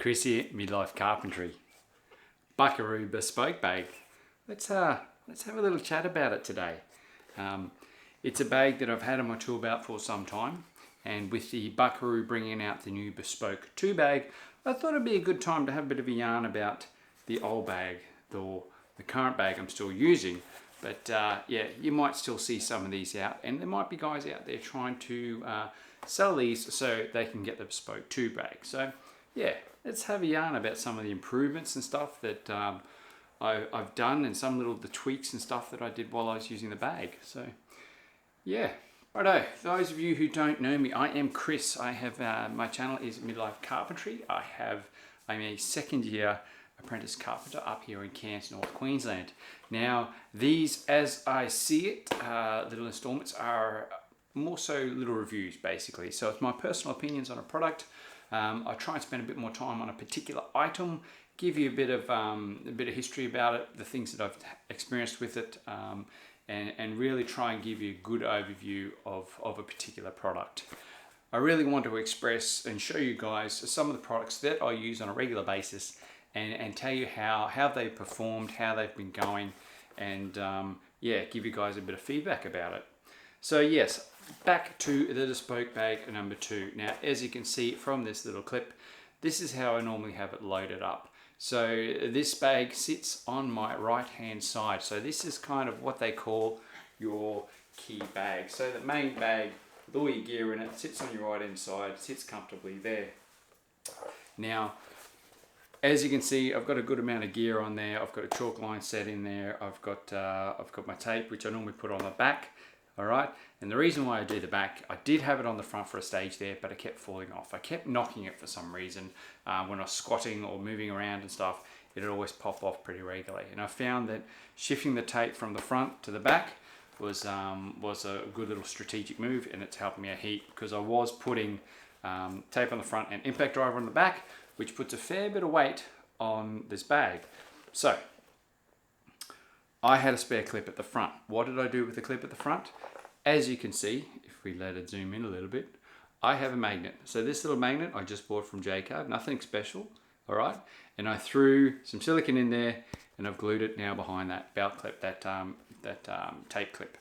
Chris here, Midlife Carpentry. Buckaroo Bespoke Bag. Let's have a little chat about it today. It's a bag that I've had on my tool belt for some time, and with the Buckaroo bringing out the new Bespoke 2 bag, I thought it'd be a good time to have a bit of a yarn about the old bag, or the current bag I'm still using. But yeah, you might still see some of these out, and there might be guys out there trying to sell these so they can get the Bespoke 2 bag. So yeah, let's have a yarn about some of the improvements and stuff that I've done, and some the tweaks and stuff that I did while I was using the bag. So yeah, righto. Those of you who don't know me, I am Chris. I have my channel is Midlife Carpentry. I'm a second year apprentice carpenter up here in Cairns, North Queensland. Now these, as I see it, little installments are more so little reviews basically. So it's my personal opinions on a product. I try and spend a bit more time on a particular item, give you a bit of history about it, the things that I've experienced with it, and really try and give you a good overview of a particular product. I really want to express and show you guys some of the products that I use on a regular basis, and tell you how they've performed, how they've been going, and yeah, give you guys a bit of feedback about it. So yes, back to the Bespoke bag number 2. Now, as you can see from this little clip, this is how I normally have it loaded up. So this bag sits on my right hand side. So this is kind of what they call your key bag. So the main bag with all your gear in it sits on your right hand side, sits comfortably there. Now, as you can see, I've got a good amount of gear on there. I've got a chalk line set in there. I've got my tape, which I normally put on the back. All right, and the reason why I do the back, I did have it on the front for a stage there, but it kept falling off. I kept knocking it for some reason. When I was squatting or moving around and stuff, it'd always pop off pretty regularly. And I found that shifting the tape from the front to the back was a good little strategic move, and it's helped me a heap, because I was putting tape on the front and impact driver on the back, which puts a fair bit of weight on this bag. So I had a spare clip at the front. What did I do with the clip at the front? As you can see, if we let it zoom in a little bit, I have a magnet. So this little magnet I just bought from J-Card, nothing special, all right? And I threw some silicone in there, and I've glued it now behind that belt clip, that tape clip.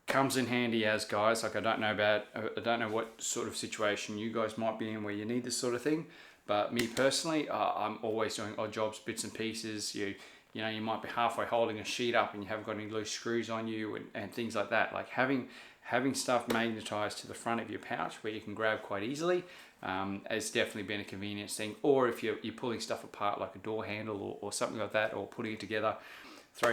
Comes in handy as guys, like I don't know what sort of situation you guys might be in where you need this sort of thing, but me personally, I'm always doing odd jobs, bits and pieces. You know, you might be halfway holding a sheet up and you haven't got any loose screws on you, and things like that. Like having stuff magnetized to the front of your pouch where you can grab quite easily has definitely been a convenience thing. Or if you're pulling stuff apart like a door handle or something like that, or putting it together, throw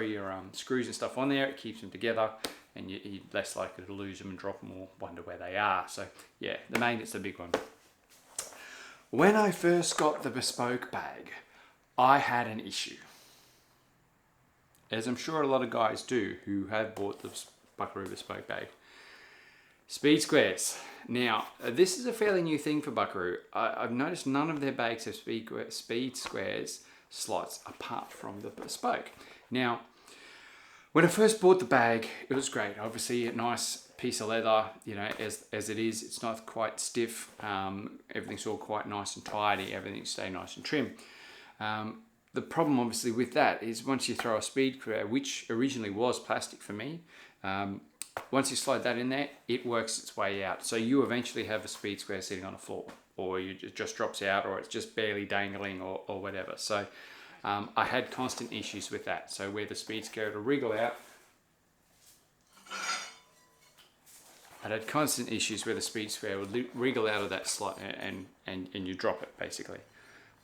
your screws and stuff on there, it keeps them together, and you're less likely to lose them and drop them or wonder where they are. So yeah, the magnet's a big one. When I first got the Bespoke bag, I had an issue, as I'm sure a lot of guys do who have bought the Buckaroo Bespoke bag. Speed squares. Now, this is a fairly new thing for Buckaroo. I've noticed none of their bags have speed squares slots apart from the Bespoke. Now, when I first bought the bag, it was great. Obviously, a nice piece of leather, you know, as it is. It's not quite stiff. Everything's all quite nice and tidy. Everything stays nice and trim. The problem obviously with that is once you throw a speed square, which originally was plastic for me, once you slide that in there, it works its way out. So you eventually have a speed square sitting on the floor, or it just drops out, or it's just barely dangling, or whatever. So I had constant issues with that. So where the speed square would wriggle out, I had constant issues where the speed square would wriggle out of that slot and you drop it basically.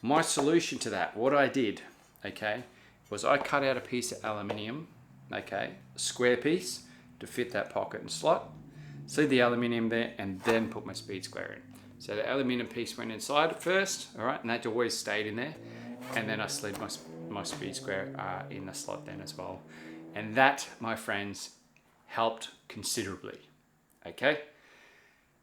My solution to that, what I did, okay, was I cut out a piece of aluminium, okay, a square piece to fit that pocket and slot, slid the aluminium there, and then put my speed square in. So the aluminium piece went inside at first, all right, and that always stayed in there, and then I slid my speed square in the slot then as well. And that, my friends, helped considerably, okay?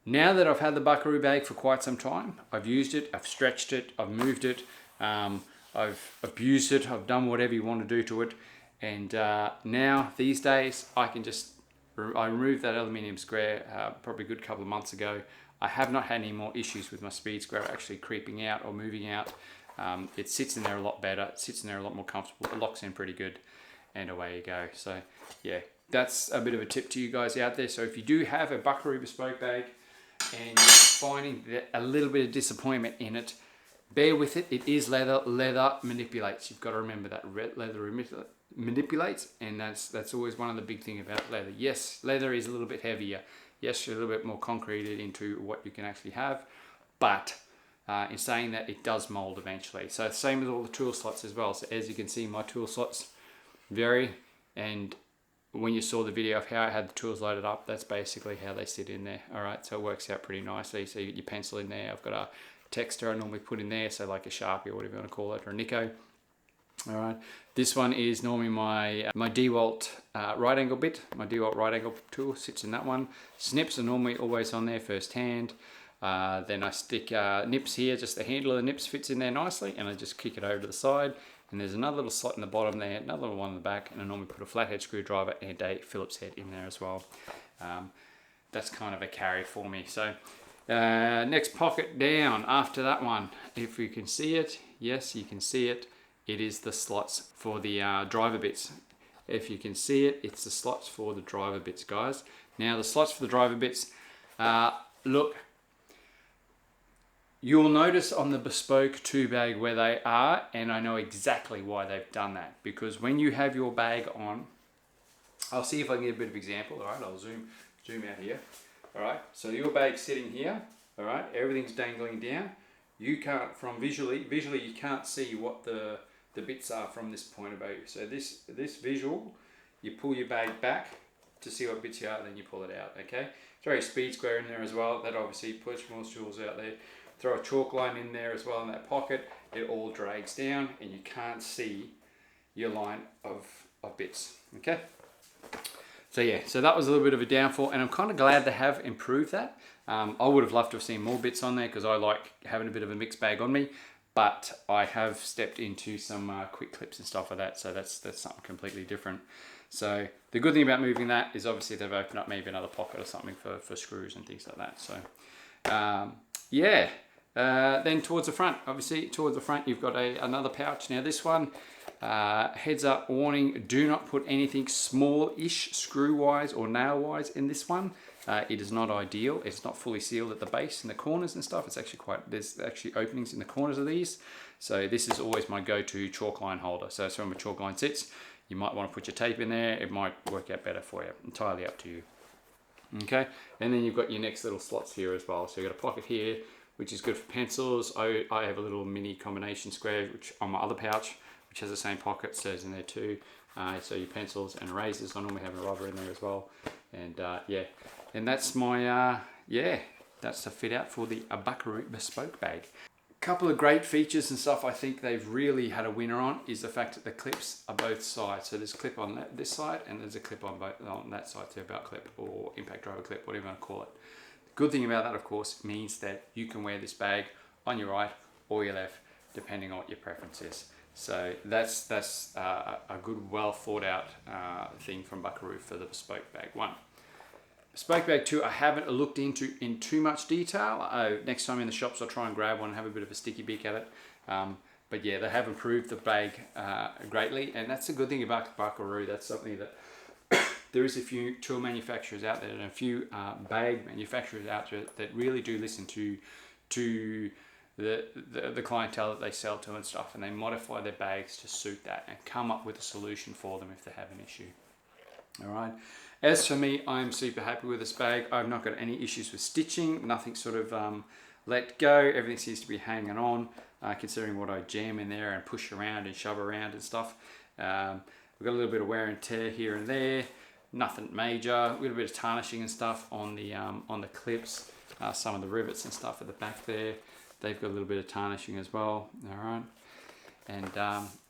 Now that I've had the Buckaroo bag for quite some time, I've used it, I've stretched it, I've moved it, I've abused it, I've done whatever you want to do to it, and now these days I can just I removed that aluminium square probably a good couple of months ago. I have not had any more issues with my speed square actually creeping out or moving out. It sits in there a lot better, it sits in there a lot more comfortable, it locks in pretty good, and away you go. So yeah, that's a bit of a tip to you guys out there. So if you do have a Buckaroo Bespoke bag and you're finding a little bit of disappointment in it, bear with it. It is leather. Leather manipulates. You've got to remember that leather manipulates, and that's always one of the big things about leather. Yes, leather is a little bit heavier. Yes, you're a little bit more concreted into what you can actually have, but in saying that, it does mold eventually. So same with all the tool slots as well. So as you can see, my tool slots vary, and when you saw the video of how I had the tools loaded up, that's basically how they sit in there. All right, so it works out pretty nicely. So you get your pencil in there. I've got a texter I normally put in there, so like a Sharpie or whatever you want to call it, or a Nico. All right, this one is normally my DeWalt right angle bit. My DeWalt right angle tool sits in that one. Snips are normally always on there first hand. Then I stick nips here, just the handle of the nips fits in there nicely, and I just kick it over to the side. And there's another little slot in the bottom there, another little one in the back, and I normally put a flathead screwdriver and a Phillips head in there as well. That's kind of a carry for me. So next pocket down after that one, if you can see it, yes, you can see it. It is the slots for the driver bits. If you can see it, it's the slots for the driver bits, guys. Now the slots for the driver bits, look, you'll notice on the Bespoke 2 bag where they are, and I know exactly why they've done that. Because when you have your bag on, I'll see if I can get a bit of example. All right, I'll zoom out here. All right, so your bag's sitting here. All right, everything's dangling down. You can't, from visually you can't see what the bits are from this point of view. So this visual, you pull your bag back to see what bits you are, then you pull it out. Okay, throw your speed square in there as well. That obviously puts more tools out there. Throw a chalk line in there as well in that pocket. It all drags down and you can't see your line of bits. Okay. So yeah, so that was a little bit of a downfall, and I'm kind of glad to have improved that. I would have loved to have seen more bits on there because I like having a bit of a mixed bag on me, but I have stepped into some quick clips and stuff like that, so that's something completely different. So the good thing about moving that is obviously they've opened up maybe another pocket or something for screws and things like that. So yeah. Then towards the front, obviously towards the front you've got another pouch. Now this one, heads up warning, do not put anything small-ish screw-wise or nail-wise in this one. It is not ideal. It's not fully sealed at the base and the corners and stuff. It's actually there's actually openings in the corners of these. So this is always my go-to chalk line holder. So that's where my chalk line sits. You might want to put your tape in there. It might work out better for you. Entirely up to you. Okay, and then you've got your next little slots here as well. So you've got a pocket here, which is good for pencils. I have a little mini combination square which on my other pouch, which has the same pocket, so it's in there too. So your pencils and erasers, I normally have a rubber in there as well. And yeah, and that's my, yeah, that's the fit out for the Buckaroo Bespoke bag. Couple of great features and stuff I think they've really had a winner on is the fact that the clips are both sides. So there's a clip on this side and there's a clip on that side, so belt clip or impact driver clip, whatever you want to call it. Good thing about that, of course, means that you can wear this bag on your right or your left, depending on what your preference is. So that's a good, well thought out thing from Buckaroo for the Bespoke Bag 1. Bespoke Bag 2, I haven't looked into in too much detail. Next time in the shops, I'll try and grab one and have a bit of a sticky beak at it. But yeah, they have improved the bag greatly, and that's a good thing about Buckaroo. That's something that there is a few tool manufacturers out there and a few bag manufacturers out there that really do listen to the clientele that they sell to and stuff, and they modify their bags to suit that and come up with a solution for them if they have an issue. All right. As for me, I'm super happy with this bag. I've not got any issues with stitching. Nothing sort of let go. Everything seems to be hanging on, considering what I jam in there and push around and shove around and stuff. We've got a little bit of wear and tear here and there. Nothing major. We've got a bit of tarnishing and stuff on the clips. Some of the rivets and stuff at the back there, they've got a little bit of tarnishing as well. All right. And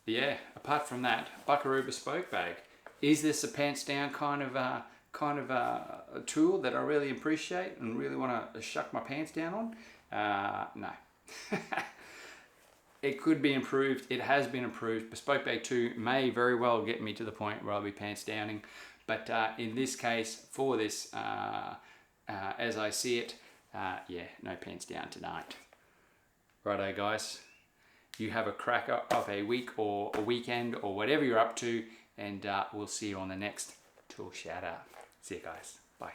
yeah, apart from that, Buckaroo Bespoke Bag. Is this a pants down kind of a tool that I really appreciate and really want to shuck my pants down on? No. It could be improved. It has been improved. Bespoke Bag 2 may very well get me to the point where I'll be pants downing, But in this case, for this, as I see it, yeah, no pants down tonight. Righto guys, you have a cracker of a week or a weekend or whatever you're up to, and we'll see you on the next tool shout out. See you guys, bye.